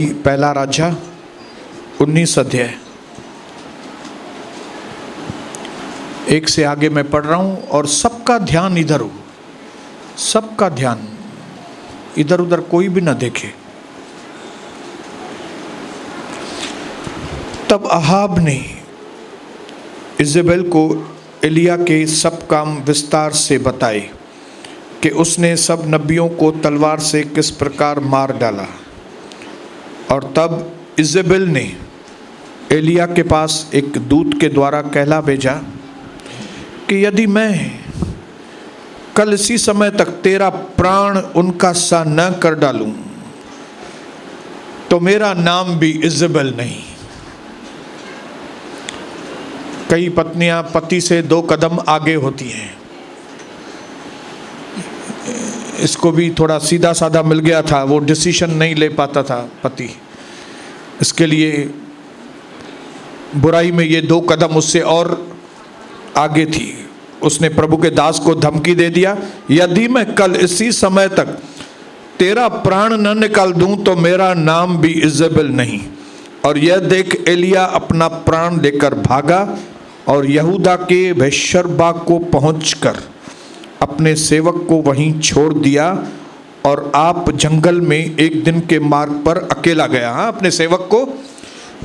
पहला राजा 19 अध्याय 1 से आगे मैं पढ़ रहा हूं और सबका ध्यान इधर हो, सबका ध्यान इधर उधर कोई भी ना देखे। तब अहाब ने इजेबेल को एलिया के सब काम विस्तार से बताए कि उसने सब नबियों को तलवार से किस प्रकार मार डाला। और तब इजेबेल ने एलिया के पास एक दूत के द्वारा कहला भेजा कि यदि मैं कल इसी समय तक तेरा प्राण उनका सा न कर डालूं तो मेरा नाम भी इजेबेल नहीं। कई पत्नियां पति से 2 कदम आगे होती हैं। इसको भी थोड़ा सीधा साधा मिल गया था, वो डिसीजन नहीं ले पाता था पति, इसके लिए बुराई में ये 2 कदम उससे और आगे थी। उसने प्रभु के दास को धमकी दे दिया, यदि मैं कल इसी समय तक तेरा प्राण न निकाल दूं तो मेरा नाम भी इजेबेल नहीं। और यह देख एलिया अपना प्राण लेकर भागा और यहूदा के बेशर्बा को पहुंचकर अपने सेवक को वहीं छोड़ दिया और आप जंगल में एक दिन के मार्ग पर अकेला गया। अपने सेवक को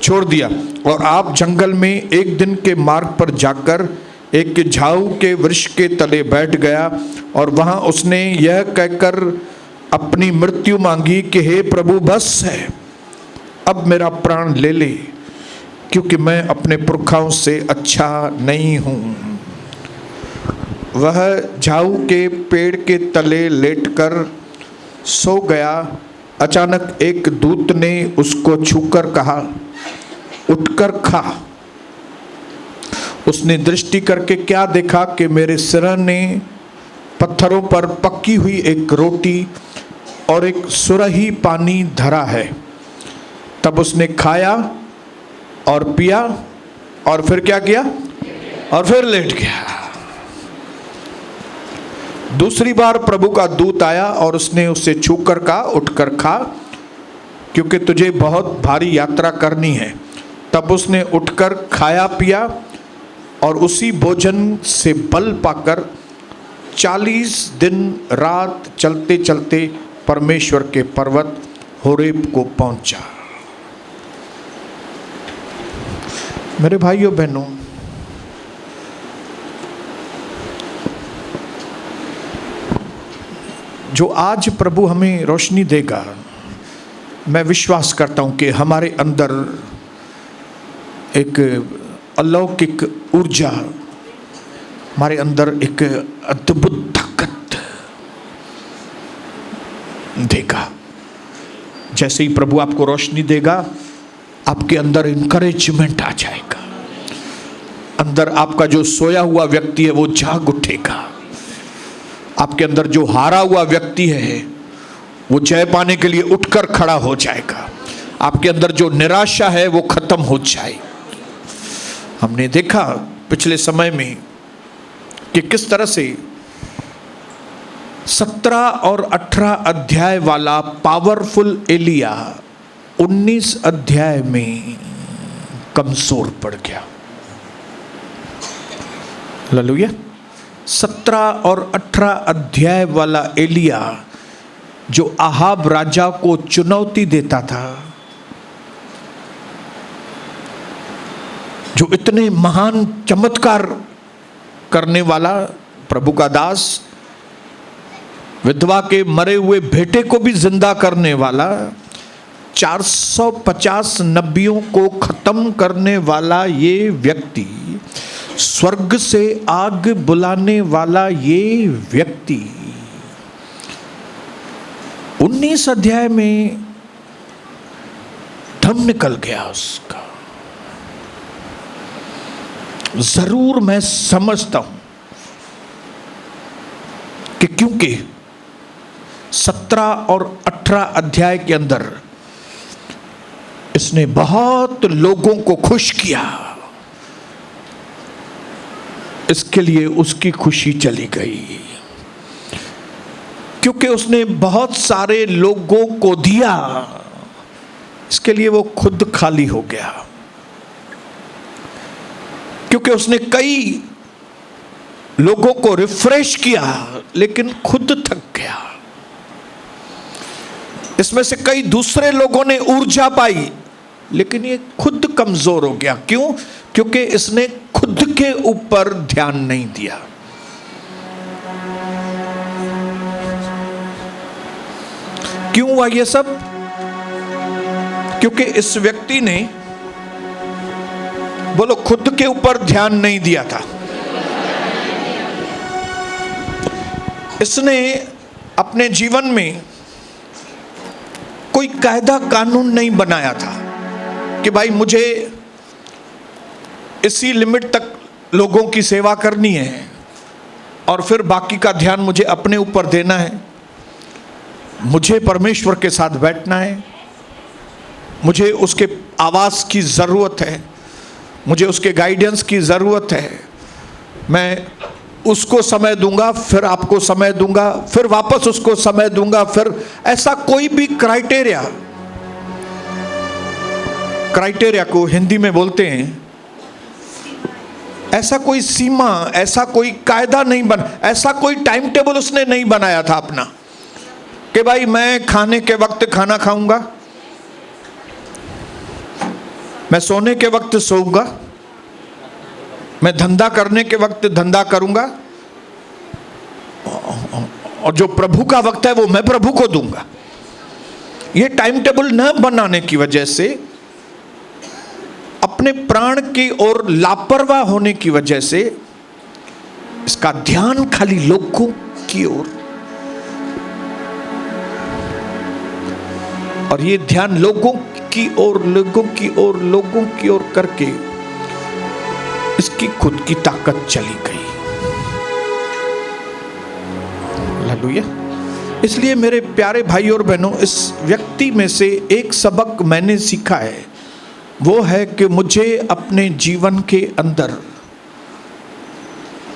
छोड़ दिया और आप जंगल में एक दिन के मार्ग पर जाकर एक झाऊ के वृक्ष के तले बैठ गया और वहां उसने यह कहकर अपनी मृत्यु मांगी कि हे प्रभु, बस है, अब मेरा प्राण ले ले, क्योंकि मैं अपने पुरखाओं से अच्छा नहीं हूं। वह झाऊ के पेड़ के तले लेटकर सो गया। अचानक एक दूत ने उसको छूकर कहा, उठकर खा। उसने दृष्टि करके क्या देखा कि मेरे सिरहाने पत्थरों पर पकी हुई एक रोटी और एक सुरही पानी धरा है। तब उसने खाया और पिया और फिर क्या किया, और फिर लेट गया। दूसरी बार प्रभु का दूत आया और उसने उससे छूकर कहा, उठकर खा, क्योंकि तुझे बहुत भारी यात्रा करनी है। तब उसने उठकर खाया पिया और उसी भोजन से बल पाकर 40 दिन रात चलते चलते परमेश्वर के पर्वत होरेब को पहुंचा। मेरे भाइयों बहनों, जो आज प्रभु हमें रोशनी देगा, मैं विश्वास करता हूं कि हमारे अंदर एक अलौकिक ऊर्जा, हमारे अंदर एक अद्भुत ताकत देगा। जैसे ही प्रभु आपको रोशनी देगा, आपके अंदर इनकरेजमेंट आ जाएगा। अंदर आपका जो सोया हुआ व्यक्ति है वो जाग उठेगा। आपके अंदर जो हारा हुआ व्यक्ति है वो जय पाने के लिए उठकर खड़ा हो जाएगा। आपके अंदर जो निराशा है वो खत्म हो जाए। हमने देखा पिछले समय में कि किस तरह से 17 और 18 अध्याय वाला पावरफुल एलिया 19 अध्याय में कमजोर पड़ गया। हालेलुया। 17 और 18 अध्याय वाला एलिया जो अहाब राजा को चुनौती देता था, जो इतने महान चमत्कार करने वाला, प्रभु का दास, विधवा के मरे हुए बेटे को भी जिंदा करने वाला, 450 नबियों को खत्म करने वाला ये व्यक्ति, स्वर्ग से आग बुलाने वाला ये व्यक्ति 19 अध्याय में दम निकल गया उसका। जरूर मैं समझता हूं कि क्योंकि 17 और 18 अध्याय के अंदर इसने बहुत लोगों को खुश किया, इसके लिए उसकी खुशी चली गई। क्योंकि उसने बहुत सारे लोगों को दिया, इसके लिए वो खुद खाली हो गया, क्योंकि उसने कई लोगों को रिफ्रेश किया लेकिन खुद थक गया। इसमें से कई दूसरे लोगों ने ऊर्जा पाई लेकिन ये खुद कमजोर हो गया। क्यों? क्योंकि इसने खुद के ऊपर ध्यान नहीं दिया। क्यों हुआ ये सब? क्योंकि इस व्यक्ति ने, बोलो, खुद के ऊपर ध्यान नहीं दिया था। इसने अपने जीवन में कोई कायदा कानून नहीं बनाया था कि भाई मुझे इसी लिमिट तक लोगों की सेवा करनी है और फिर बाकी का ध्यान मुझे अपने ऊपर देना है, मुझे परमेश्वर के साथ बैठना है, मुझे उसके आवाज की ज़रूरत है, मुझे उसके गाइडेंस की ज़रूरत है, मैं उसको समय दूंगा, फिर आपको समय दूंगा, फिर वापस उसको समय दूंगा, फिर ऐसा कोई भी क्राइटेरिया को हिंदी में बोलते हैं, ऐसा कोई सीमा, ऐसा कोई कायदा नहीं ऐसा कोई टाइम टेबल उसने नहीं बनाया था अपना कि भाई मैं खाने के वक्त खाना खाऊंगा, मैं सोने के वक्त सोऊंगा, मैं धंधा करने के वक्त धंधा करूंगा, और जो प्रभु का वक्त है वो मैं प्रभु को दूंगा। ये टाइम टेबल न बनाने की वजह से, अपने प्राण की ओर लापरवाह होने की वजह से, इसका ध्यान खाली लोगों की ओर, और ये ध्यान लोगों की ओर करके इसकी खुद की ताकत चली गई। हालेलुया। इसलिए मेरे प्यारे भाई और बहनों, इस व्यक्ति में से एक सबक मैंने सीखा है, वो है कि मुझे अपने जीवन के अंदर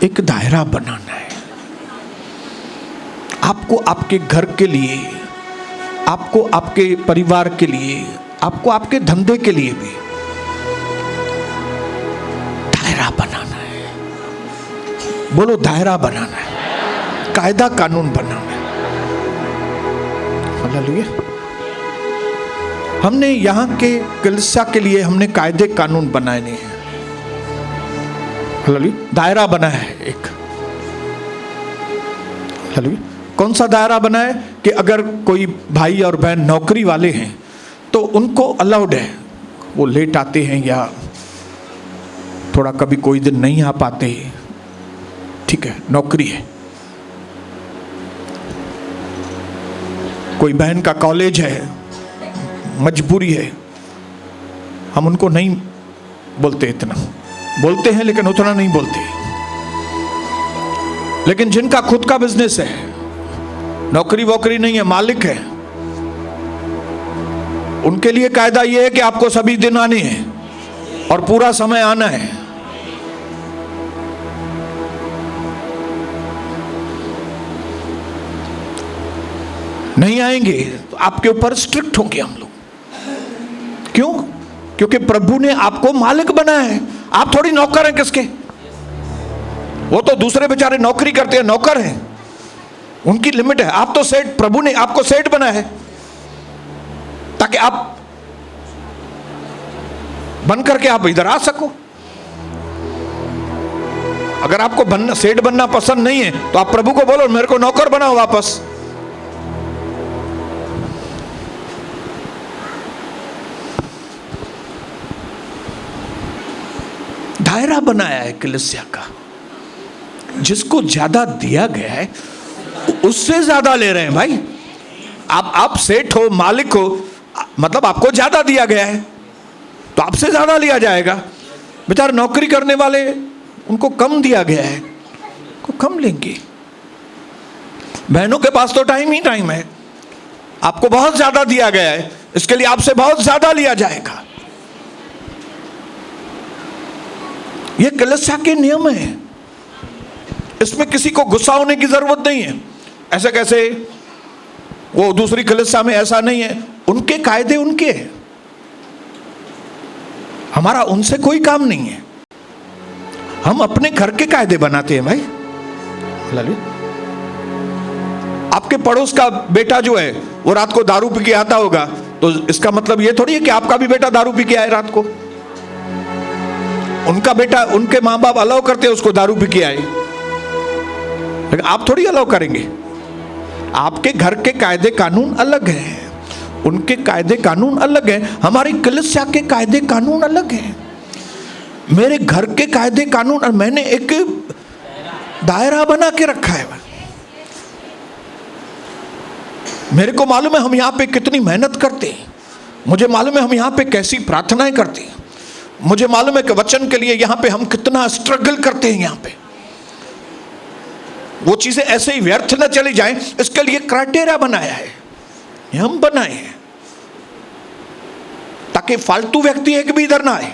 एक दायरा बनाना है। आपको आपके घर के लिए, आपको आपके परिवार के लिए, आपको आपके धंधे के लिए भी दायरा बनाना है। बोलो, दायरा बनाना है, कायदा कानून बनाना है। हालेलुया। हमने यहाँ के कलीसिया के लिए हमने कायदे कानून बनाए नहीं हैं। हालेलुया। दायरा बना है एक। हालेलुया। कौन सा दायरा बना है कि अगर कोई भाई और बहन नौकरी वाले हैं तो उनको अलाउड है, वो लेट आते हैं या थोड़ा कभी कोई दिन नहीं आ पाते, ठीक है, नौकरी है। कोई बहन का कॉलेज है, मजबूरी है, हम उनको नहीं बोलते, इतना बोलते हैं लेकिन उतना नहीं बोलते। लेकिन जिनका खुद का बिजनेस है, नौकरी वोकरी नहीं है, मालिक है, उनके लिए कायदा यह है कि आपको सभी दिन आने हैं और पूरा समय आना है। नहीं आएंगे तो आपके ऊपर स्ट्रिक्ट होंगे हम लोग। क्यों? क्योंकि प्रभु ने आपको मालिक बनाया है, आप थोड़ी नौकर हैं किसके। वो तो दूसरे बेचारे नौकरी करते हैं, नौकर हैं, उनकी लिमिट है। आप तो सेठ, प्रभु ने आपको सेठ बनाया है ताकि आप बन करके आप इधर आ सको। अगर आपको सेठ बनना पसंद नहीं है तो आप प्रभु को बोलो, मेरे को नौकर बनाओ वापस। दायरा बनाया है कलीसिया का। जिसको ज्यादा दिया गया है उससे ज्यादा ले रहे हैं भाई। आप सेठ हो, मालिक हो, मतलब आपको ज्यादा दिया गया है तो आपसे ज्यादा लिया जाएगा। बेचारे नौकरी करने वाले, उनको कम दिया गया है, को कम लेंगे। बहनों के पास तो टाइम ही टाइम है, आपको बहुत ज्यादा दिया गया है, इसके लिए आपसे बहुत ज्यादा लिया जाएगा। ये कलीसिया के नियम है, इसमें किसी को गुस्सा होने की जरूरत नहीं है। ऐसे कैसे, वो दूसरी कलीसिया में ऐसा नहीं है, उनके कायदे उनके हैं। हमारा उनसे कोई काम नहीं है। हम अपने घर के कायदे बनाते हैं भाई। आपके पड़ोस का बेटा जो है वो रात को दारू पी के आता होगा, तो इसका मतलब ये थोड़ी है कि आपका भी बेटा दारू पी के आए रात को। उनका बेटा, उनके माँ बाप अलाउ करते हैं उसको दारू पी के आए, लेकिन आप थोड़ी अलाउ करेंगे। आपके घर के कायदे कानून अलग हैं, उनके कायदे कानून अलग हैं, हमारी कलीसिया के कायदे कानून अलग हैं। मेरे घर के कायदे कानून, और मैंने एक दायरा बना के रखा है। मेरे को मालूम है हम यहाँ पे कितनी मेहनत करते हैं, मुझे मालूम है हम यहाँ पे कैसी प्रार्थनाएं करते हैं, मुझे मालूम है कि वचन के लिए यहाँ पे हम कितना स्ट्रगल करते हैं। यहाँ पे वो चीजें ऐसे ही व्यर्थ न चली जाएं, इसके लिए क्राइटेरिया बनाया है, हम बनाए हैं, ताकि फालतू व्यक्ति एक भी इधर ना आए,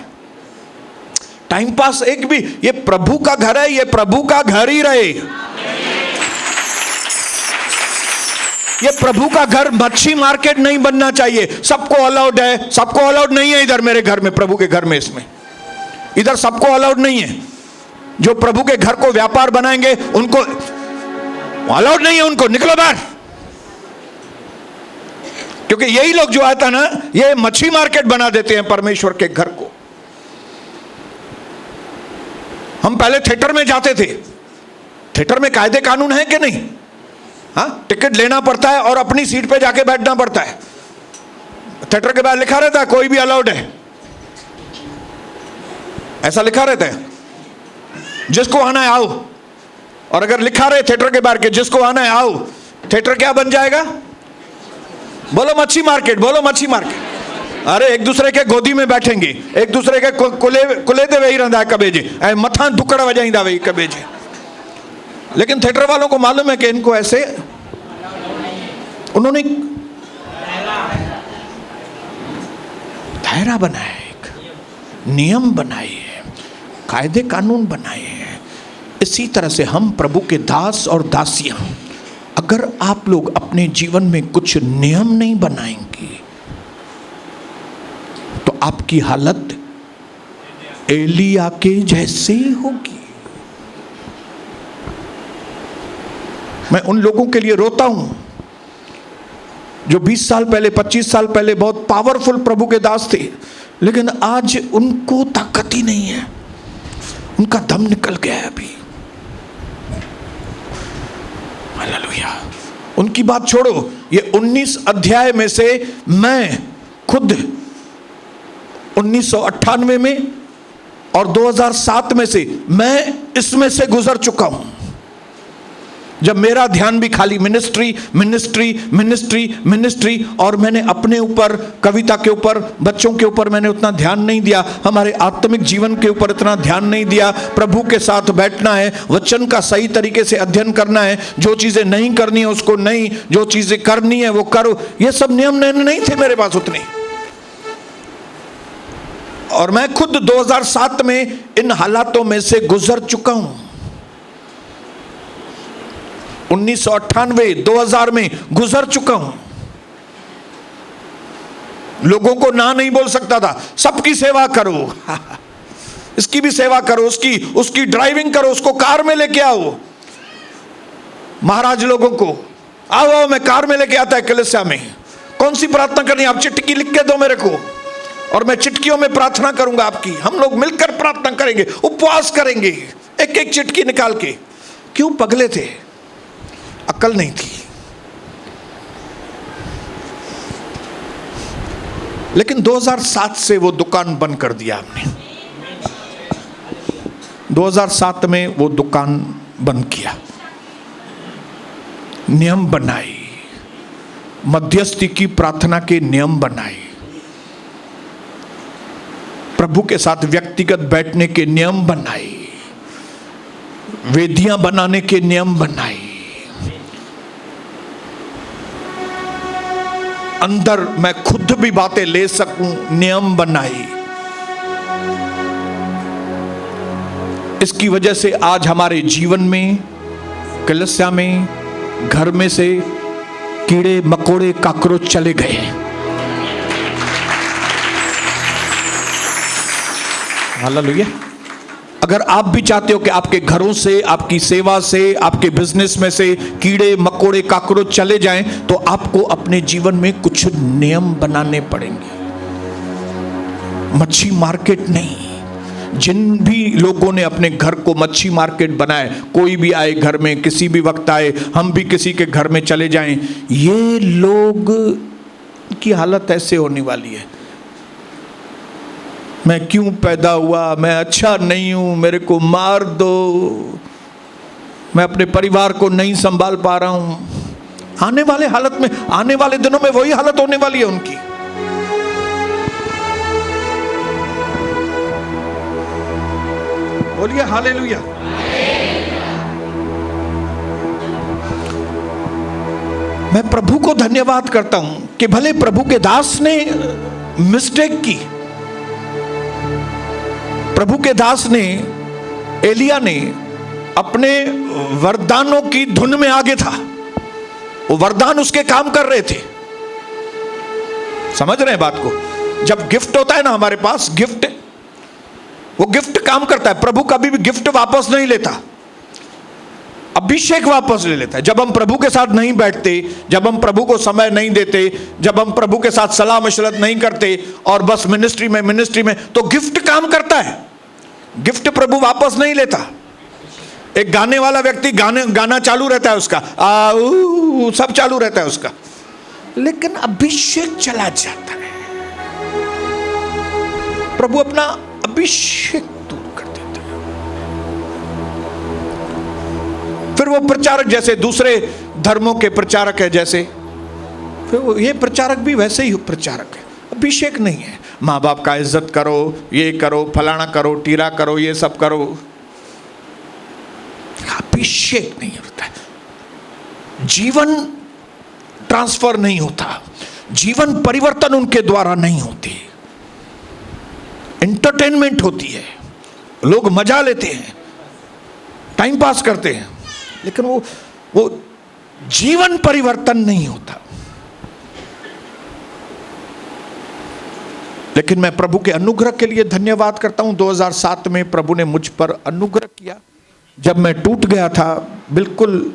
टाइम पास एक भी। ये प्रभु का घर है, ये प्रभु का घर ही रहे। ये प्रभु का घर मच्छी मार्केट नहीं बनना चाहिए। सबको अलाउड है, सबको अलाउड नहीं है इधर मेरे घर में, प्रभु के घर में, इसमें इधर सबको अलाउड नहीं है। जो प्रभु के घर को व्यापार बनाएंगे उनको अलाउड नहीं है, उनको निकलो बाहर। क्योंकि यही लोग जो आता ना, ये मच्छी मार्केट बना देते हैं परमेश्वर के घर को। हम पहले थिएटर में जाते थे, थिएटर में कायदे कानून है कि नहीं? हाँ, टिकट लेना पड़ता है और अपनी सीट पे जाके बैठना पड़ता है। थिएटर के बाहर लिखा रहता है कोई भी अलाउड है, ऐसा लिखा रहता है, जिसको आना है आओ। और अगर लिखा रहे थिएटर के बाहर के जिसको आना है आओ, थिएटर क्या बन जाएगा? बोलो मच्छी मार्केट, बोलो मच्छी मार्केट। अरे एक दूसरे के गोदी में बैठेंगे, एक दूसरे के कुले दे वही रहा है कबेजे, मथा दुकड़ वजाइंदा वही कबेजे। लेकिन थिएटर वालों को मालूम है कि इनको ऐसे, उन्होंने दायरा बनाया है, एक नियम बनाए हैं, कायदे कानून बनाए हैं। इसी तरह से हम प्रभु के दास और दासियां, अगर आप लोग अपने जीवन में कुछ नियम नहीं बनाएंगे तो आपकी हालत एलिया के जैसे होगी। मैं उन लोगों के लिए रोता हूं जो 20 साल पहले, 25 साल पहले बहुत पावरफुल प्रभु के दास थे, लेकिन आज उनको ताकत ही नहीं है, उनका दम निकल गया है अभी। हालेलुया। उनकी बात छोड़ो, ये 19 अध्याय में से मैं खुद 1998 में और 2007 में से मैं इसमें से गुजर चुका हूं, जब मेरा ध्यान भी खाली मिनिस्ट्री मिनिस्ट्री मिनिस्ट्री मिनिस्ट्री, और मैंने अपने ऊपर, कविता के ऊपर, बच्चों के ऊपर मैंने उतना ध्यान नहीं दिया, हमारे आत्मिक जीवन के ऊपर इतना ध्यान नहीं दिया। प्रभु के साथ बैठना है, वचन का सही तरीके से अध्ययन करना है, जो चीजें नहीं करनी है उसको नहीं, जो चीजें करनी है वो करो। ये सब नियम नहीं थे मेरे पास उतने। और मैं खुद 2007 में इन हालातों में से गुजर चुका हूं। 1998 2000 में गुजर चुका हूं। लोगों को ना नहीं बोल सकता था, सबकी सेवा करो, इसकी भी सेवा करो, उसकी ड्राइविंग करो, उसको कार में लेके आओ। महाराज लोगों को आओ मैं कार में लेके आता है कलीसिया में, कौन सी प्रार्थना करनी, आप चिट्ठी लिख के दो मेरे को और मैं चिट्ठियों में प्रार्थना करूंगा आपकी। हम लोग मिलकर प्रार्थना करेंगे, उपवास करेंगे, एक एक चिट्ठी निकाल के। क्यों? पगले थे, अक्ल नहीं थी। लेकिन 2007 से वो दुकान बंद कर दिया हमने। 2007 में वो दुकान बंद किया, नियम बनाई, मध्यस्थी की प्रार्थना के नियम बनाए, प्रभु के साथ व्यक्तिगत बैठने के नियम बनाए, वेदियां बनाने के नियम बनाए, अंदर मैं खुद भी बातें ले सकूं नियम बनाई। इसकी वजह से आज हमारे जीवन में, कलीसिया में, घर में से कीड़े मकोड़े काकरोच चले गए। हालेलुया। अगर आप भी चाहते हो कि आपके घरों से, आपकी सेवा से, आपके बिजनेस में से कीड़े मकोड़े काकरोच चले जाएं, तो आपको अपने जीवन में कुछ नियम बनाने पड़ेंगे। मच्छी मार्केट नहीं। जिन भी लोगों ने अपने घर को मच्छी मार्केट बनाए, कोई भी आए घर में, किसी भी वक्त आए, हम भी किसी के घर में चले जाएं, ये लोग की हालत ऐसे होने वाली है, मैं क्यों पैदा हुआ, मैं अच्छा नहीं हूं, मेरे को मार दो, मैं अपने परिवार को नहीं संभाल पा रहा हूं। आने वाले हालत में, आने वाले दिनों में वही हालत होने वाली है उनकी। बोलिए हालेलुया। मैं प्रभु को धन्यवाद करता हूं कि भले प्रभु के दास ने मिस्टेक की, प्रभु के दास ने, एलिया ने अपने वरदानों की धुन में आगे था, वो वरदान उसके काम कर रहे थे। समझ रहे हैं बात को? जब गिफ्ट होता है ना हमारे पास, गिफ्ट, वो गिफ्ट काम करता है। प्रभु कभी भी गिफ्ट वापस नहीं लेता, अभिषेक वापस ले लेता है। जब हम प्रभु के साथ नहीं बैठते, जब हम प्रभु को समय नहीं देते, जब हम प्रभु के साथ सलाह मशवरत नहीं करते और बस मिनिस्ट्री में, तो गिफ्ट काम करता है, गिफ्ट प्रभु वापस नहीं लेता। एक गाने वाला व्यक्ति गाना चालू रहता है उसका, सब चालू रहता है उसका, लेकिन अभिषेक चला जाता है। प्रभु अपना अभिषेक दूर कर देता है। फिर वो प्रचारक, जैसे दूसरे धर्मों के प्रचारक है, जैसे फिर वो ये प्रचारक भी वैसे ही प्रचारक है, अभिषेक नहीं है। माँ बाप का इज्जत करो, ये करो, फलाना करो, टीरा करो, ये सब करो, अभिषेक नहीं होता है। जीवन ट्रांसफर नहीं होता, जीवन परिवर्तन उनके द्वारा नहीं होती। एंटरटेनमेंट होती है, लोग मजा लेते हैं, टाइम पास करते हैं, लेकिन वो जीवन परिवर्तन नहीं होता। लेकिन मैं प्रभु के अनुग्रह के लिए धन्यवाद करता हूं। 2007 में प्रभु ने मुझ पर अनुग्रह किया। जब मैं टूट गया था, बिल्कुल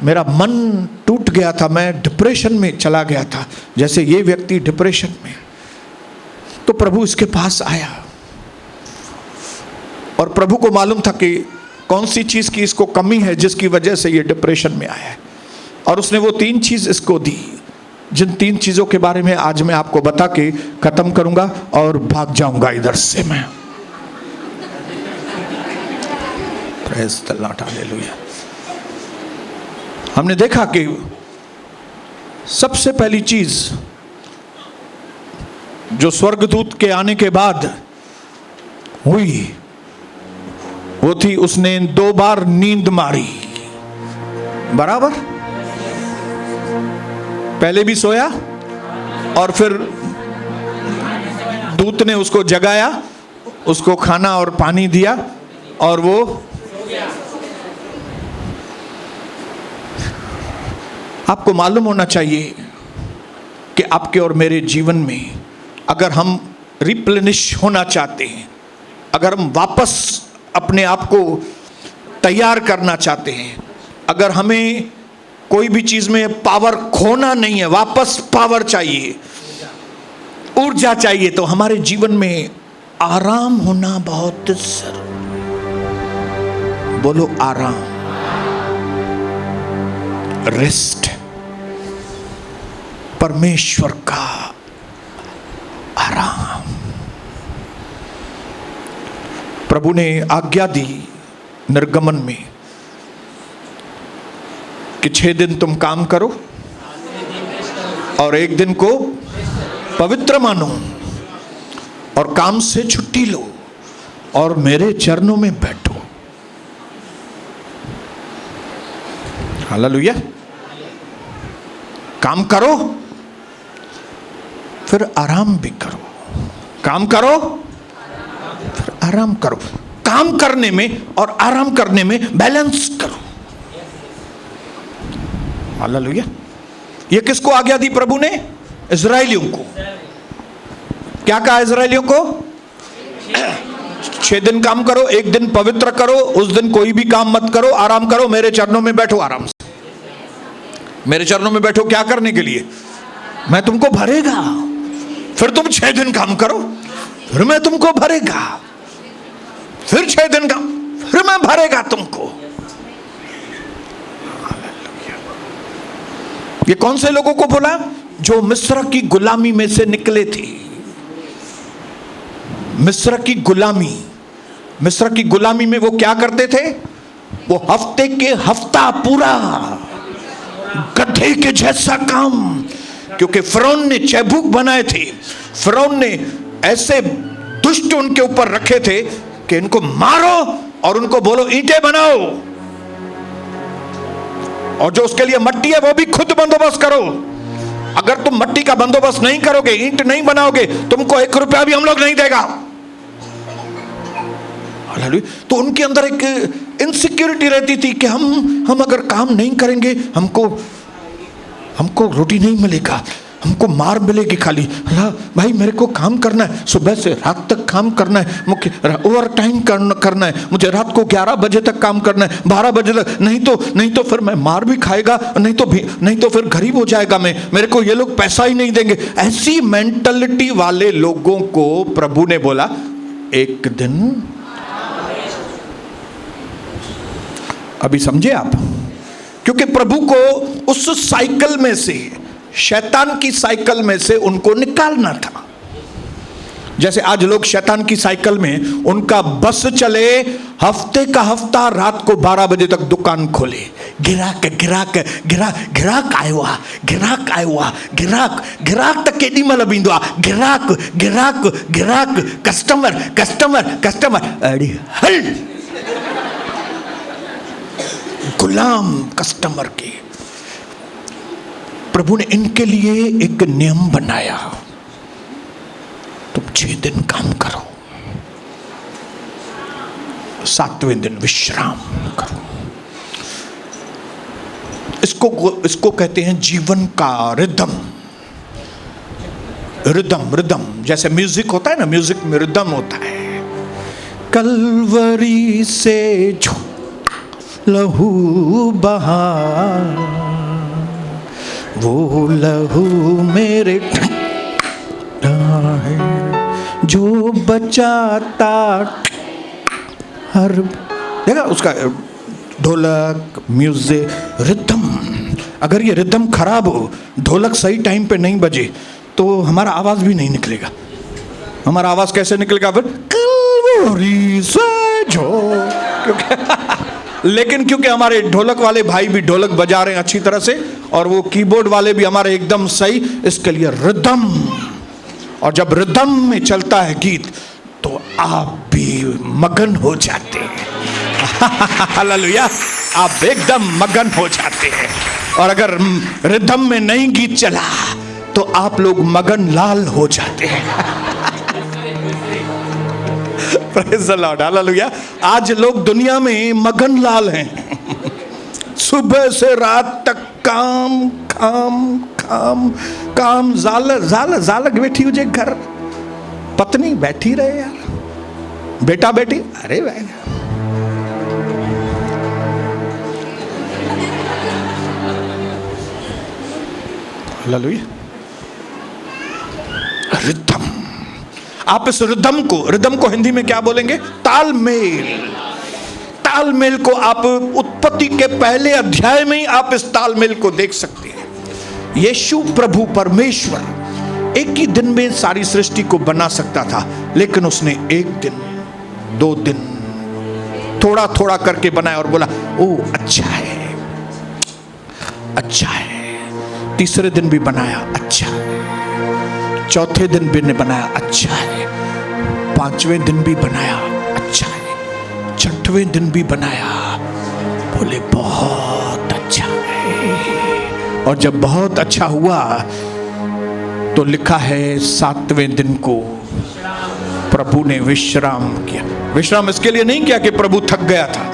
मेरा मन टूट गया था, मैं डिप्रेशन में चला गया था, जैसे ये व्यक्ति डिप्रेशन में, तो प्रभु इसके पास आया और प्रभु को मालूम था कि कौन सी चीज की इसको कमी है जिसकी वजह से ये डिप्रेशन में आया है, और उसने वो 3 चीज इसको दी, जिन 3 चीजों के बारे में आज मैं आपको बता के खत्म करूंगा और भाग जाऊंगा इधर से मैं। Praise the Lord, hallelujah. हमने देखा कि सबसे पहली चीज जो स्वर्गदूत के आने के बाद हुई, वो थी उसने 2 बार नींद मारी। बराबर, पहले भी सोया और फिर दूत ने उसको जगाया, उसको खाना और पानी दिया और वो आपको मालूम होना चाहिए कि आपके और मेरे जीवन में अगर हम रिप्लेनिश होना चाहते हैं, अगर हम वापस अपने आप को तैयार करना चाहते हैं, अगर हमें कोई भी चीज में पावर खोना नहीं है, वापस पावर चाहिए, ऊर्जा चाहिए, तो हमारे जीवन में आराम होना बहुत जरूरी। बोलो आराम, रेस्ट, परमेश्वर का आराम। प्रभु ने आज्ञा दी निर्गमन में कि 6 दिन तुम काम करो और 1 दिन को पवित्र मानो और काम से छुट्टी लो और मेरे चरणों में बैठो। हालेलुया। काम करो फिर आराम भी करो, काम करो फिर आराम करो। काम करने में और आराम करने में बैलेंस करो। हालेलुया। ये किसको आज्ञा दी प्रभु ने? इजराइलियों को। क्या कहा इजराइलियों को? 6 दिन काम करो, एक दिन पवित्र करो, उस दिन कोई भी काम मत करो, आराम करो, मेरे चरणों में बैठो आराम से। मेरे चरणों में बैठो क्या करने के लिए? मैं तुमको भरेगा। फिर तुम 6 दिन काम करो, फिर मैं तुमको भरेगा। फिर 6 दिन काम, फिर मैं भरेगा तुमको। ये कौन से लोगों को बोला? जो मिस्र की गुलामी में से निकले थे। मिस्र की गुलामी, मिस्र की गुलामी में वो क्या करते थे? वो हफ्ते के हफ्ता पूरा गधे के जैसा काम, क्योंकि फिरौन ने चैबुक बनाए थे, फिरौन ने ऐसे दुष्ट उनके ऊपर रखे थे कि इनको मारो और उनको बोलो ईंटें बनाओ, और जो उसके लिए मट्टी है वो भी खुद बंदोबस्त करो। अगर तुम मट्टी का बंदोबस्त नहीं करोगे, ईंट नहीं बनाओगे, तुमको 1 रुपया भी हम लोग नहीं देगा। तो उनके अंदर एक इनसिक्योरिटी रहती थी कि हम अगर काम नहीं करेंगे हमको रोटी नहीं मिलेगा, हमको मार मिलेगी खाली। अल्लाह भाई मेरे को काम करना है, सुबह से रात तक काम करना है, मुझे ओवर टाइम करना है, मुझे रात को 11 बजे तक काम करना है, 12 बजे तक, नहीं तो फिर मैं मार भी खाएगा, नहीं तो फिर गरीब हो जाएगा मैं, मेरे को ये लोग पैसा ही नहीं देंगे। ऐसी मेंटलिटी वाले लोगों को प्रभु ने बोला एक दिन। अभी समझे आप? क्योंकि प्रभु को उस साइकिल में से, शैतान की साइकिल में से उनको निकालना था। जैसे आज लोग शैतान की साइकिल में, उनका बस चले, हफ्ते का हफ्ता रात को 12 बजे तक दुकान खोले, गिराक तक केडी मल बींदो आ, गिराक कस्टमर अड़ी हल गुलाम कस्टमर के। प्रभु ने इनके लिए एक नियम बनाया, तुम 6 दिन काम करो, 7वें दिन विश्राम करो। इसको कहते हैं जीवन का रिदम। जैसे म्यूजिक होता है ना, म्यूजिक में रिदम होता है। कलवरी से जो लहू बहा, वो लहू मेरे है जो बचाता हर। देखा उसका ढोलक, म्यूजिक, रिदम। अगर ये रिदम खराब हो, ढोलक सही टाइम पे नहीं बजे, तो हमारा आवाज भी नहीं निकलेगा। हमारा आवाज कैसे निकलेगा फिर? कलवरी से जो, लेकिन क्योंकि हमारे ढोलक वाले भाई भी ढोलक बजा रहे हैं अच्छी तरह से, और वो कीबोर्ड वाले भी हमारे एकदम सही, इसके लिए रिदम। और जब रिदम में चलता है गीत तो आप भी मगन हो जाते हैं। हालेलुया, आप एकदम मगन हो जाते हैं। और अगर रिदम में नहीं गीत चला तो आप लोग मगन लाल हो जाते हैं। Praise the Lord, hallelujah. आज लोग दुनिया में मगन लाल हैं। सुबह से रात तक काम काम काम काम। जालक बैठी हुई घर, पत्नी बैठी रहे यार, बेटा बेटी, अरे भाई हालेलुया। रिदम, आप इस रिदम को हिंदी में क्या बोलेंगे? तालमेल को आप उत्पत्ति के पहले अध्याय में ही आप इस तालमेल को देख सकते हैं। यीशु प्रभु परमेश्वर एक ही दिन में सारी सृष्टि को बना सकता था, लेकिन उसने 1 दिन, 2 दिन, थोड़ा थोड़ा करके बनाया और बोला ओ अच्छा है, अच्छा है। तीसरे दिन भी बनाया, अच्छा है। चौथे दिन भी ने बनाया, अच्छा है। 5वें दिन भी बनाया, अच्छा है। 6वें दिन भी बनाया, बोले बहुत अच्छा है। और जब बहुत अच्छा हुआ तो लिखा है 7वें दिन को प्रभु ने विश्राम किया। विश्राम इसके लिए नहीं किया कि प्रभु थक गया था,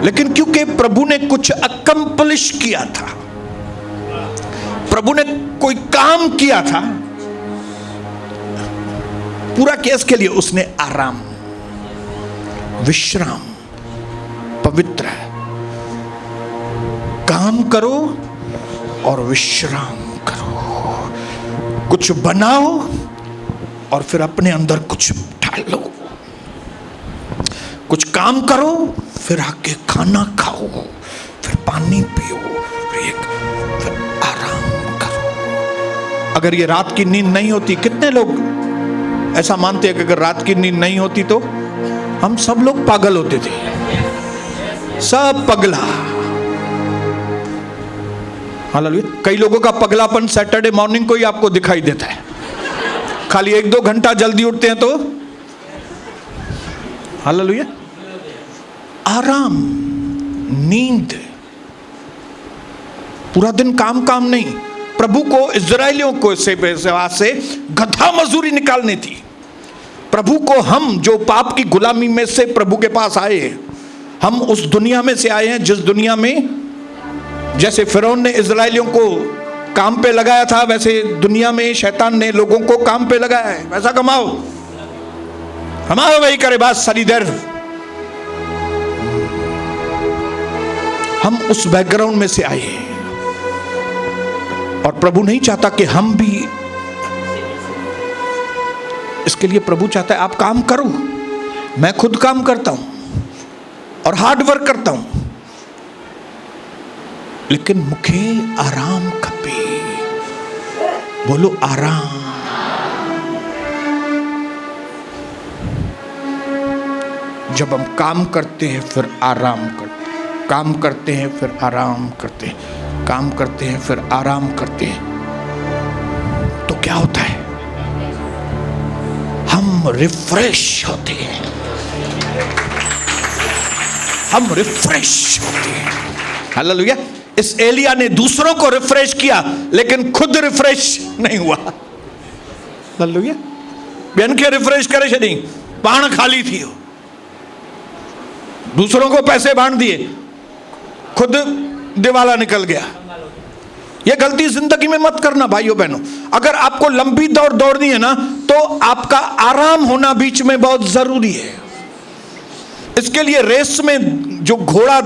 लेकिन क्योंकि प्रभु ने कुछ अकम्प्लिश किया था, प्रभु ने कोई काम किया था। पूरा केस के लिए उसने आराम, विश्राम, पवित्र, काम करो और विश्राम करो, कुछ बनाओ और फिर अपने अंदर कुछ डालो, कुछ काम करो, फिर आके खाना खाओ, फिर पानी पियो, फिर आराम करो। अगर ये रात की नींद नहीं होती, कितने लोग ऐसा मानते हैं कि अगर रात की नींद नहीं होती तो हम सब लोग पागल होते थे, सब पगला। हालेलुया। कई लोगों का पगलापन सैटरडे मॉर्निंग को ही आपको दिखाई देता है, खाली 1-2 घंटा जल्दी उठते हैं तो। हालेलुया। आराम, नींद, पूरा दिन काम काम नहीं। प्रभु को इजरायलियों को से गधा मजदूरी निकालनी थी। प्रभु को, हम जो पाप की गुलामी में से प्रभु के पास आए, हम उस दुनिया में से आए हैं जिस दुनिया में जैसे फिरौन ने इजरायलियों को काम पे लगाया था, वैसे दुनिया में शैतान ने लोगों को काम पे लगाया है। पैसा कमाओ, हमारा वही करे बात सारी देर। हम उस बैकग्राउंड में से आए हैं और प्रभु नहीं चाहता कि हम भी, इसके लिए प्रभु चाहता है आप काम करो। मैं खुद काम करता हूं और हार्ड वर्क करता हूं, लेकिन मुझे आराम खपे। बोलो आराम। जब हम काम करते हैं फिर आराम करते हैं, काम करते हैं फिर आराम करते हैं, काम करते हैं फिर आराम करते हैं, तो क्या होता है? हम रिफ्रेश होते हैं, हम रिफ्रेश होते हैं। हालेलुया। इस एलिया ने दूसरों को रिफ्रेश किया लेकिन खुद रिफ्रेश नहीं हुआ। हालेलुया। बहन के रिफ्रेश करे छड़ी, पान खाली थी, दूसरों को पैसे बांट दिए, खुद दिवाला निकल गया। यह गलती जिंदगी में मत करना भाइयों बहनों। अगर आपको लंबी दौड़ दौड़नी है ना, तो आपका आराम होना बीच में बहुत जरूरी है। इसके लिए रेस में जो घोड़ा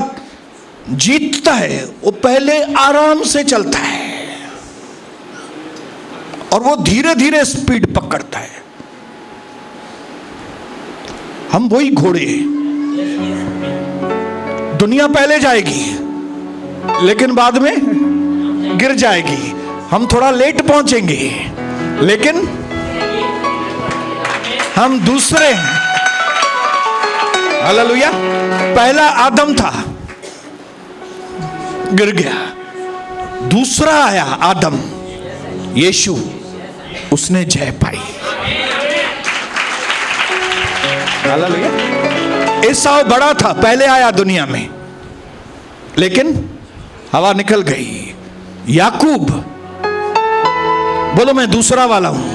जीतता है वो पहले आराम से चलता है और वो धीरे धीरे स्पीड पकड़ता है। हम वही घोड़े, दुनिया पहले जाएगी लेकिन बाद में गिर जाएगी। हम थोड़ा लेट पहुंचेंगे लेकिन हम दूसरे हैं। हालेलुया। पहला आदम था, गिर गया, दूसरा आया आदम यीशु, उसने जय पाई। हालेलुया। एसाव बड़ा था, पहले आया दुनिया में लेकिन हवा निकल गई। याकूब, बोलो मैं दूसरा वाला हूं,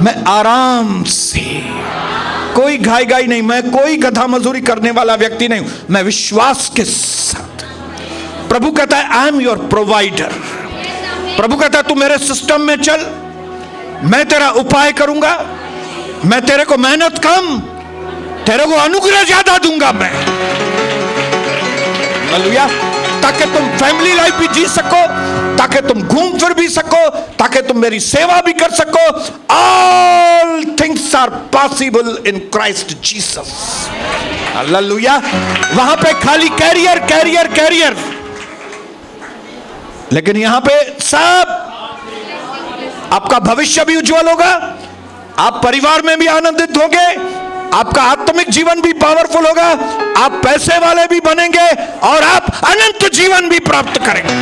मैं आराम से, कोई घाई घाई नहीं, मैं कोई गधा मजदूरी करने वाला व्यक्ति नहीं हूं, मैं विश्वास के साथ। प्रभु कहता है आई एम योर प्रोवाइडर। प्रभु कहता है तू मेरे सिस्टम में चल, मैं तेरा उपाय करूंगा, मैं तेरे को मेहनत कम, तेरे को अनुग्रह ज्यादा दूंगा मैं। हालेलुया। ताकि तुम फैमिली लाइफ भी जी सको, ताकि तुम घूम फिर भी सको, ताकि तुम मेरी सेवा भी कर सको। All things are possible in Christ Jesus. Hallelujah. वहां पे खाली कैरियर कैरियर कैरियर, लेकिन यहां पे सब, आपका भविष्य भी उज्जवल होगा, आप परिवार में भी आनंदित होंगे, आपका आत्मिक जीवन भी पावरफुल होगा, आप पैसे वाले भी बनेंगे और आप अनंत जीवन भी प्राप्त करेंगे।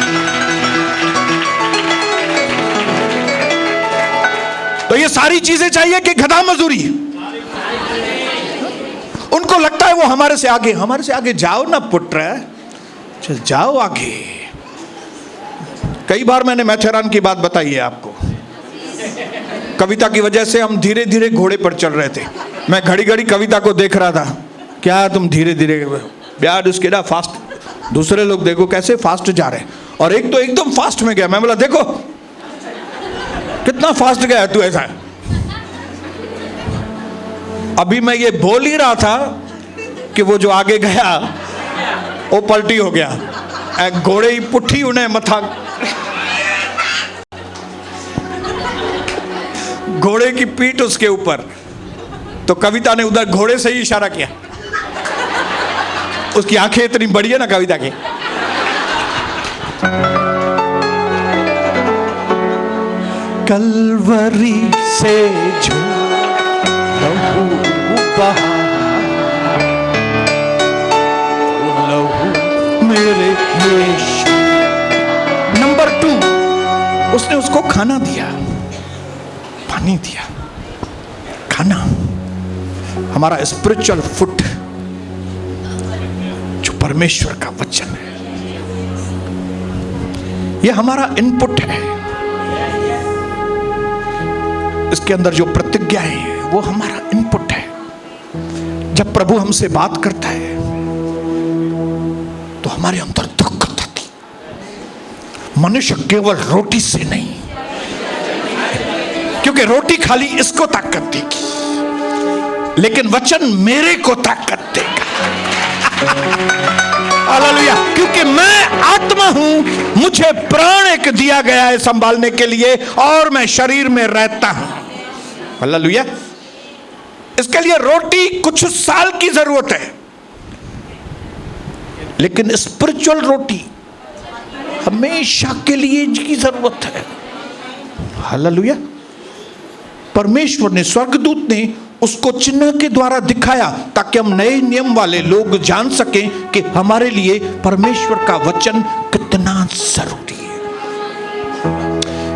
तो ये सारी चीजें चाहिए कि गधा मजदूरी। उनको लगता है वो हमारे से आगे, हमारे से आगे जाओ ना पुत्र, चल जाओ आगे। कई बार मैंने मैथेरान की बात बताई है आपको। कविता की वजह से हम धीरे धीरे घोड़े पर चल रहे थे। मैं घड़ी घड़ी कविता को देख रहा था, क्या तुम धीरे धीरे, ब्याड उसके ना फास्ट, दूसरे लोग देखो कैसे फास्ट जा रहे हैं, और एक तो एकदम फास्ट में गया। मैं बोला देखो कितना फास्ट गया तू, ऐसा अभी मैं ये बोल ही रहा था कि वो जो आगे गया वो पलटी हो गया, घोड़े ही पुट्ठी उन्हें मथा, घोड़े की पीठ उसके ऊपर। तो कविता ने उधर घोड़े से ही इशारा किया। उसकी आंखें इतनी बड़ी है ना कविता की। कलवरी से जो लहू बहा, लहू मेरे यीशु। नंबर 2, उसने उसको खाना दिया, पानी दिया। खाना हमारा स्पिरिचुअल फूड जो परमेश्वर का वचन है, यह हमारा इनपुट है। इसके अंदर जो प्रतिज्ञा है वो हमारा इनपुट है। जब प्रभु हमसे बात करता है तो हमारे अंदर ताकत आती। मनुष्य केवल रोटी से नहीं, क्योंकि रोटी खाली इसको ताकत देगी, लेकिन वचन मेरे को ताकत देगा। हालेलुया। क्योंकि मैं आत्मा हूं, मुझे प्राण एक दिया गया है संभालने के लिए, और मैं शरीर में रहता हूं। हालेलुया। इसके लिए रोटी कुछ साल की जरूरत है, लेकिन स्पिरिचुअल रोटी हमेशा के लिए की जरूरत है। हालेलुया। परमेश्वर ने, स्वर्गदूत ने उसको चिन्ह के द्वारा दिखाया ताकि हम नए नियम वाले लोग जान सकें कि हमारे लिए परमेश्वर का वचन कितना जरूरी है।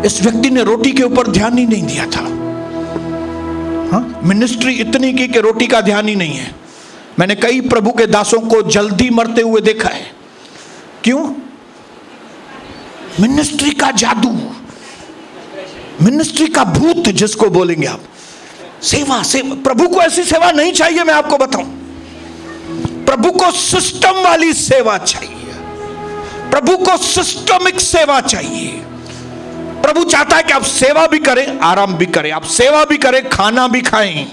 इस व्यक्ति ने रोटी के ऊपर ध्यान ही नहीं दिया था। मिनिस्ट्री इतनी की कि रोटी का ध्यान ही नहीं है। मैंने कई प्रभु के दासों को जल्दी मरते हुए देखा है। क्यों? मिनिस्ट्री का जादू, मिनिस्ट्री का भूत जिसको बोलेंगे आप। सेवा, सेवा। प्रभु को ऐसी सेवा नहीं चाहिए। मैं आपको बताऊं, प्रभु को सिस्टम वाली सेवा चाहिए। प्रभु को सिस्टमिक सेवा चाहिए। प्रभु चाहता है कि आप सेवा भी करें, आराम भी करें, आप सेवा भी करें, खाना भी खाएं।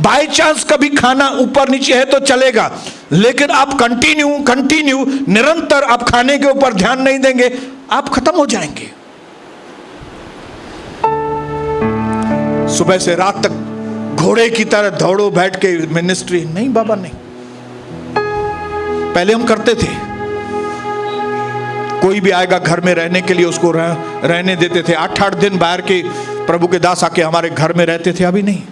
बाय चांस कभी खाना ऊपर नीचे है तो चलेगा, लेकिन आप कंटिन्यू निरंतर आप खाने के ऊपर ध्यान नहीं देंगे, आप खत्म हो जाएंगे। सुबह से रात तक घोड़े की तरह दौड़ो बैठ के मिनिस्ट्री नहीं बाबा, नहीं। पहले हम करते थे, कोई भी आएगा घर में रहने के लिए उसको रहने देते थे। 8-8 दिन बाहर के प्रभु के दास आके हमारे घर में रहते थे। अभी नहीं,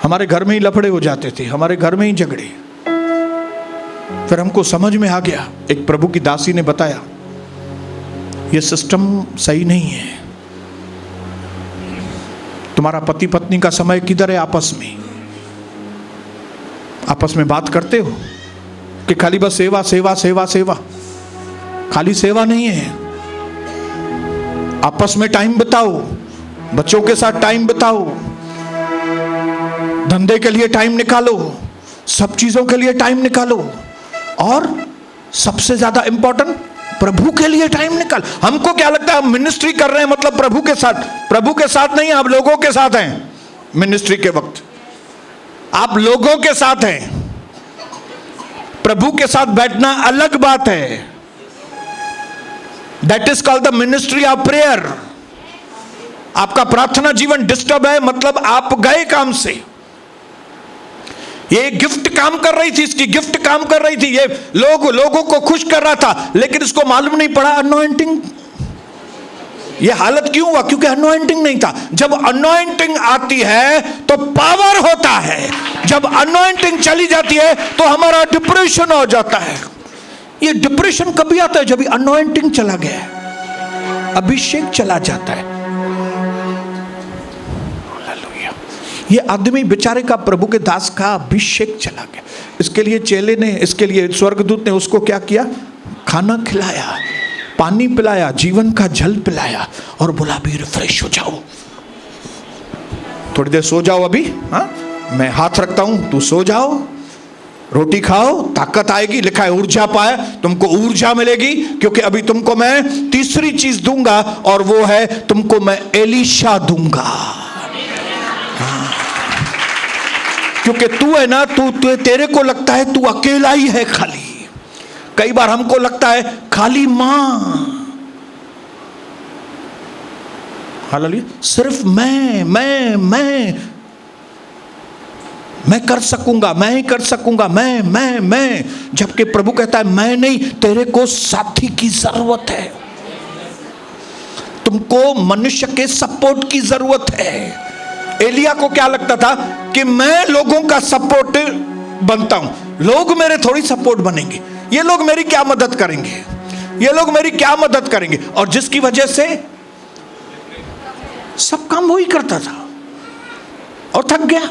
हमारे घर में ही लफड़े हो जाते थे, हमारे घर में ही झगड़े। फिर हमको समझ में आ गया, एक प्रभु की दासी ने बताया यह सिस्टम सही नहीं है। तुम्हारा पति पत्नी का समय किधर है? आपस में बात करते हो कि खाली बस सेवा सेवा सेवा सेवा? खाली सेवा नहीं है, आपस में टाइम बिताओ, बच्चों के साथ टाइम बिताओ, धंधे के लिए टाइम निकालो, सब चीजों के लिए टाइम निकालो, और सबसे ज्यादा इंपॉर्टेंट प्रभु के लिए टाइम निकाल। हमको क्या लगता है हम मिनिस्ट्री कर रहे हैं मतलब प्रभु के साथ? प्रभु के साथ नहीं, आप लोगों के साथ हैं। मिनिस्ट्री के वक्त आप लोगों के साथ हैं। प्रभु के साथ बैठना अलग बात है। That is called the ministry of prayer. आपका प्रार्थना जीवन डिस्टर्ब है मतलब आप गए काम से। ये गिफ्ट काम कर रही थी, इसकी गिफ्ट काम कर रही थी, ये लोगों को खुश कर रहा था, लेकिन इसको मालूम नहीं पड़ा अनॉइंटिंग। ये हालत क्यों हुआ? क्योंकि अनॉइंटिंग नहीं था। जब अनॉइंटिंग आती है तो पावर होता है, जब अनॉइंटिंग चली जाती है तो हमारा डिप्रेशन हो जाता है। ये डिप्रेशन कभी आता है? जब अनॉइंटिंग चला गया, अभिषेक चला जाता है। ये आदमी बेचारे का, प्रभु के दास का अभिषेक चला गया। इसके लिए चेले ने, इसके लिए स्वर्गदूत ने उसको क्या किया? खाना खिलाया, पानी पिलाया, जीवन का जल पिलाया, और बोला अभी रिफ्रेश हो जाओ, थोड़ी देर सो जाओ, अभी मैं हाथ रखता हूं, तू सो जाओ, रोटी खाओ, ताकत आएगी। लिखा है ऊर्जा पाए, तुमको ऊर्जा मिलेगी, क्योंकि अभी तुमको मैं तीसरी चीज दूंगा, और वो है तुमको मैं एलीशा दूंगा। क्योंकि तू है ना, तू तेरे को लगता है तू अकेला ही है खाली। कई बार हमको लगता है खाली मां, हालेलुया, सिर्फ मैं कर सकूंगा, मैं ही कर सकूंगा, मैं, जबकि प्रभु कहता है मैं नहीं, तेरे को साथी की जरूरत है, तुमको मनुष्य के सपोर्ट की जरूरत है। एलिया को क्या लगता था कि मैं लोगों का सपोर्ट बनता हूं, लोग मेरे थोड़ी सपोर्ट बनेंगे, ये लोग मेरी क्या मदद करेंगे, ये लोग मेरी क्या मदद करेंगे, और जिसकी वजह से सब काम वो ही करता था और थक गया।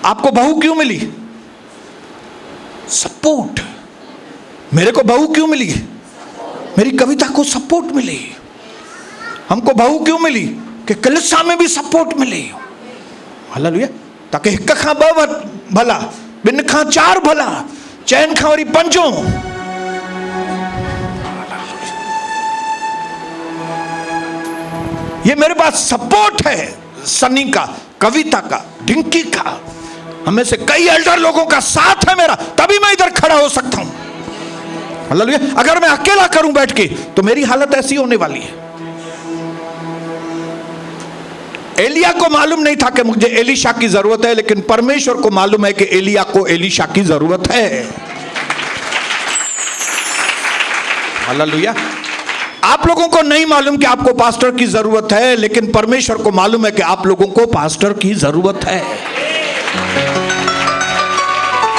आपको बहू क्यों मिली? सपोर्ट। मेरे को बहू क्यों मिली? मेरी कविता को सपोर्ट मिली। हमको बहू क्यों मिली? कि कलिसिया में भी सपोर्ट मिले, हालेलुया, ताकि हिक खां ॿ भला, ॿिन खां चार भला, चैन खां वरी पंजो। ये मेरे पास सपोर्ट है, सनी का, कविता का, ढिंकी का, हमें से कई एल्डर लोगों का साथ है मेरा, तभी मैं इधर खड़ा हो सकता हूं, हालेलुया। अगर मैं अकेला करूं बैठ के तो मेरी हालत ऐसी होने वाली है। एलिया को मालूम नहीं था कि मुझे एलीशा की जरूरत है, लेकिन परमेश्वर को मालूम है कि एलिया को एलीशा की जरूरत है, हालेलुया। आप लोगों को नहीं मालूम कि आपको पास्टर की जरूरत है, लेकिन परमेश्वर को मालूम है कि आप लोगों को पास्टर की जरूरत है,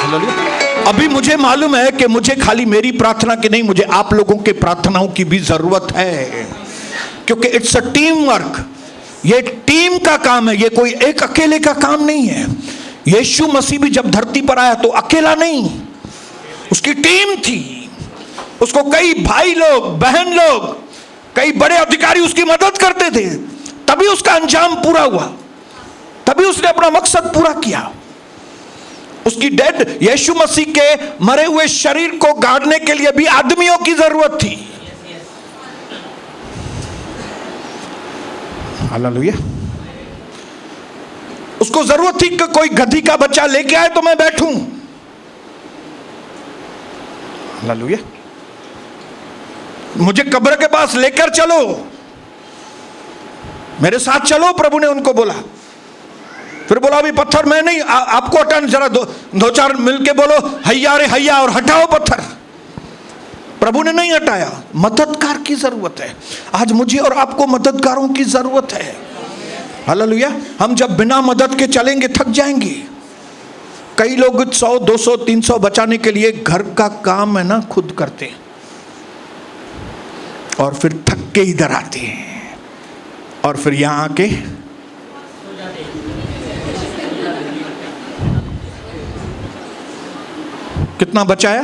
हालेलुया। अभी मुझे मालूम है कि मुझे खाली मेरी प्रार्थना की नहीं, मुझे आप लोगों के प्रार्थनाओं की भी जरूरत है, क्योंकि इट्स अ टीम वर्क। ये टीम का काम है, ये कोई एक अकेले का काम नहीं है। यीशु मसीह भी जब धरती पर आया तो अकेला नहीं, उसकी टीम थी, उसको कई भाई लोग, बहन लोग, कई बड़े अधिकारी उसकी मदद करते थे, तभी उसका अंजाम पूरा हुआ, तभी उसने अपना मकसद पूरा किया। उसकी डेड यीशु मसीह के मरे हुए शरीर को गाड़ने के लिए भी आदमियों की जरूरत थी, हालेलुया। उसको जरूरत थी कि कोई गधी का बच्चा लेके आए तो मैं बैठूं, हालेलुया। मुझे कब्र के पास लेकर चलो, मेरे साथ चलो, प्रभु ने उनको बोला। फिर बोला अभी पत्थर मैं नहीं, आपको हटाना, जरा दो चार मिलके बोलो हैया रे हैया और हटाओ पत्थर। प्रभु ने नहीं हटाया। मददगार की जरूरत है। आज मुझे और आपको मददगारों की जरूरत है, हालेलुया। हम जब बिना मदद के चलेंगे थक जाएंगे। कई लोग 100, 200, 300 बचाने के लिए घर का काम है ना खुद करते हैं और फिर थक के इधर आते हैं और फिर यहां आके कितना बचाया?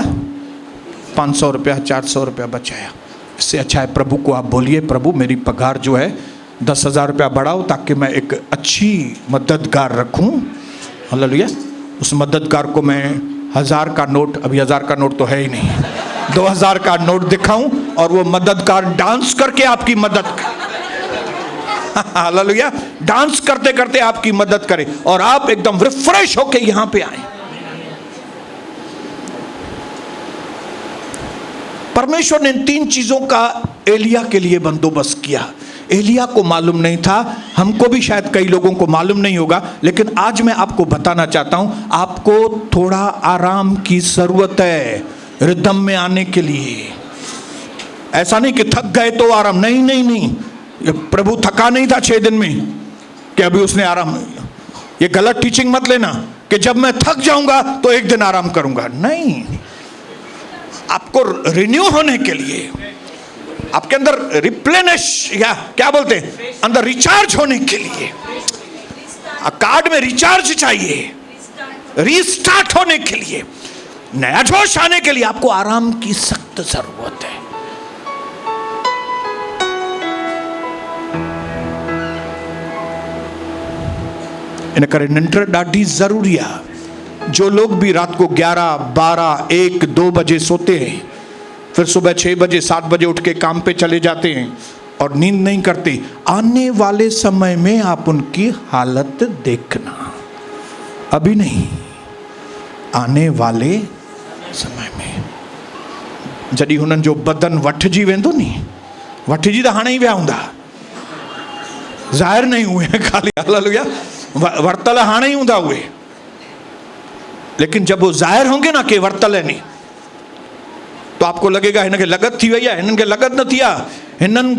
500 रुपया, 400 रुपया बचाया। इससे अच्छा है प्रभु को आप बोलिए, प्रभु मेरी पगार जो है 10,000 रुपया बढ़ाओ ताकि मैं एक अच्छी मददगार रखूं, हालेलुया। उस मददगार को मैं 1000 का नोट, अभी 1000 का नोट तो है ही नहीं, 2000 का नोट दिखाऊं और वो मददगार डांस करके आपकी मदद हालेलुया, डांस करते करते आपकी मदद करे और आप एकदम रिफ्रेश होके यहां पे आए। परमेश्वर ने इन 3 चीजों का एलिया के लिए बंदोबस्त किया। एलिया को मालूम नहीं था, हमको भी शायद कई लोगों को मालूम नहीं होगा, लेकिन आज मैं आपको बताना चाहता हूं, आपको थोड़ा आराम की जरूरत है रिदम में आने के लिए। ऐसा नहीं कि थक गए तो आराम, नहीं नहीं नहीं, प्रभु थका नहीं था 6 दिन में कि अभी उसने आराम। ये गलत टीचिंग मत लेना कि जब मैं थक जाऊंगा तो एक दिन आराम करूंगा, नहीं। आपको रिन्यू होने के लिए, आपके अंदर रिप्लेनिश या क्या बोलते हैं, अंदर रिचार्ज होने के लिए, कार्ड में रिचार्ज चाहिए, रीस्टार्ट होने के लिए, नया जोश आने के लिए आपको आराम की सख्त जरूरत है। इन करे निंड ॾाढी ज़रूरी आहे। जो लोग भी रात को 11, 12, 1, 2 बजे सोते हैं, फिर सुबह 6 बजे, 7 बजे उठ के काम पे चले जाते हैं और नींद नहीं करते, आने वाले समय में आप उनकी हालत देखना। अभी नहीं, आने वाले समय में। जॾहिं हुननि जो बदन वठिजी वेंदो नी, वठिजी त हाणे ई विया हूंदा, ज़ाहिर नहीं हुए खाली, हालेलुया, वर्तल हाणे ही हूंदा हुए, लेकिन जब वो ज़ाहिर होंगे ना कि वर्तल है नहीं, तो आपको लगेगा हिन खे लगत थी वई आहे, हिननि खे लगत न थी आहे, हिननि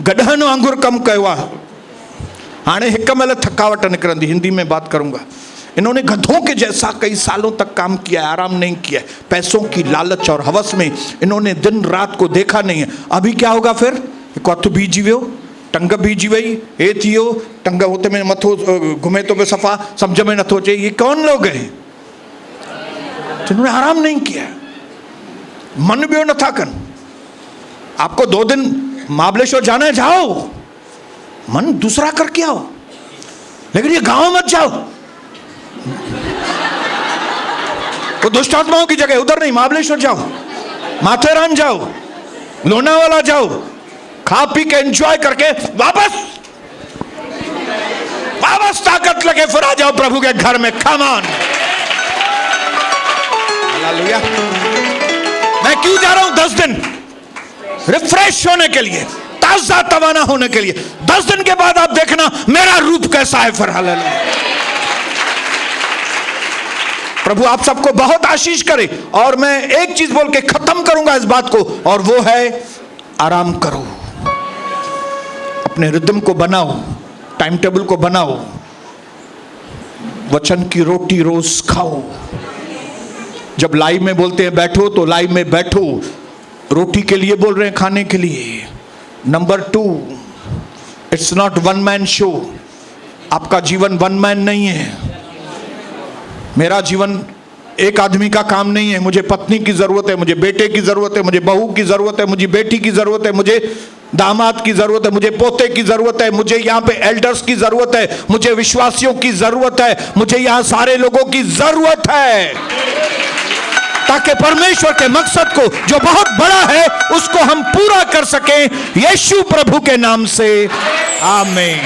गॾहनि वांगुरु कमु कयो आहे। हाणे हिकु महिल थकावट निकिरंदी, हिंदी में बात करूँगा। इन्होंने गधों के जैसा कई सालों तक काम किया है, आराम नहीं किया है, पैसों की लालच और हवस में इन्होंने दिन रात को देखा नहीं है। अभी क्या होगा फिर? हिकु हथु बीजी वियो, टंग बीजी वई, हे थी वियो, टंग हुते में मथो घुमे तो पे सफ़ा, सम्झ में नथो अचे ये कौन लोग हैं जिन्होंने आराम नहीं किया, मन ॿियो नथा कनि। आपको 2 दिन महाबलेश्वर जाना है, जाओ, मन दूसरा करके आओ, लेकिन ये गांव मत जाओ। वो दुष्ट आत्माओं की जगह उधर नहीं, महाबलेश्वर जाओ, माथेरान जाओ, लोनावाला जाओ, खा पी के एंजॉय करके वापस ताकत लगे फिर आ जाओ प्रभु के घर में। Come on, hallelujah. मैं क्यों जा रहा हूं 10 दिन? रिफ्रेश होने के लिए, ताजा तवाना होने के लिए। 10 दिन के बाद आप देखना मेरा रूप कैसा है फिर। हालेलुया। प्रभु आप सबको बहुत आशीष करे। और मैं एक चीज बोल के खत्म करूंगा इस बात को, और वो है आराम करो, अपने रिदम को बनाओ, टाइम टेबल को बनाओ, वचन की रोटी रोज खाओ। जब लाइव में बोलते हैं बैठो, तो लाइव में बैठो, रोटी के लिए बोल रहे हैं, खाने के लिए। Number 2, it's not one man show. आपका जीवन वन मैन नहीं है, मेरा जीवन एक आदमी का काम नहीं है। मुझे पत्नी की जरूरत है, मुझे बेटे की जरूरत है, मुझे बहू की जरूरत है, मुझे बेटी की जरूरत है, मुझे दामाद की जरूरत है, मुझे पोते की जरूरत है, मुझे यहाँ पे एल्डर्स की जरूरत है, मुझे विश्वासियों की जरूरत है, मुझे यहाँ सारे लोगों की जरूरत है, ताकि परमेश्वर के मकसद को जो बहुत बड़ा है उसको हम पूरा कर सकें। यीशु प्रभु के नाम से आमीन।